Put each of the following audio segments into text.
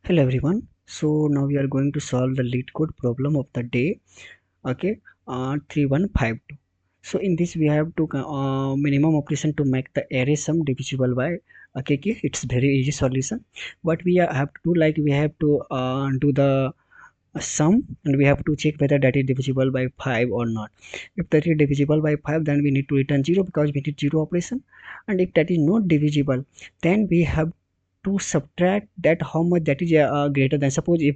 Hello everyone. So now we are going to solve the LeetCode problem of the day. Okay, 3152. So in this we have to minimum operation to make the array sum divisible by. Okay, it's very easy solution. What we have to do, like we have to do the sum, and we have to check whether that is divisible by 5 or not. If that is divisible by 5, then we need to return 0 because we need 0 operation. And if that is not divisible, then we have to subtract that how much that is greater than. Suppose if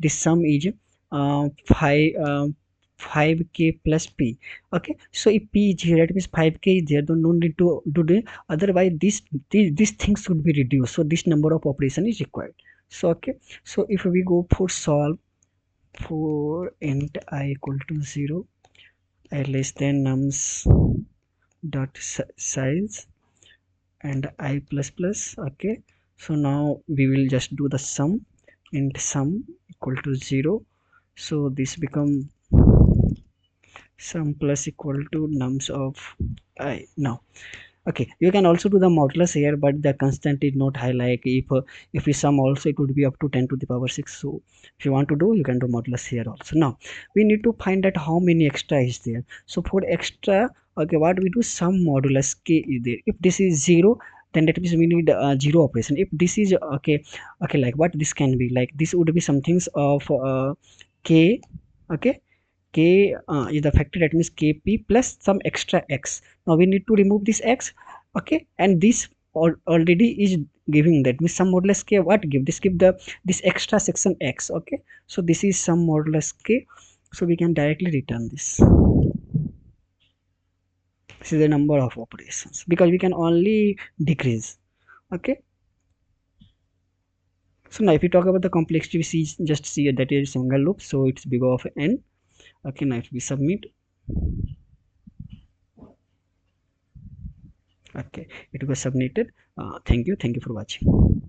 this sum is 5 5k plus p. Okay, so if p is here, that means 5k is there, then no need to do the, otherwise this thing should be reduced, so this number of operation is required. So okay, so if we go for solve for int I equal to 0, I less than nums dot size and I plus plus. Okay, so now we will just do the sum, int sum equal to 0, so this become sum plus equal to nums of I now. Okay, you can also do the modulus here, but the constant is not high. Like if we sum also, it would be up to 10 to the power 6. So if you want to do, you can do modulus here also. Now we need to find out how many extra is there. So for extra, okay, what we do, sum modulus k is there. If this is 0, then that means we need 0 operation. If this is okay, like what this can be, like this would be some things of k. Okay, k is the factor, that means kp plus some extra x. Now we need to remove this x. Okay, and this already is giving, that means some modulus k, what give this, give the this extra section x. Okay, so this is some modulus k, so we can directly return this. This is the number of operations because we can only decrease. Okay, so now if we talk about the complexity, we see, just see that is single loop, so it's big of n. Okay, now if we submit, okay, it was submitted. Thank you for watching.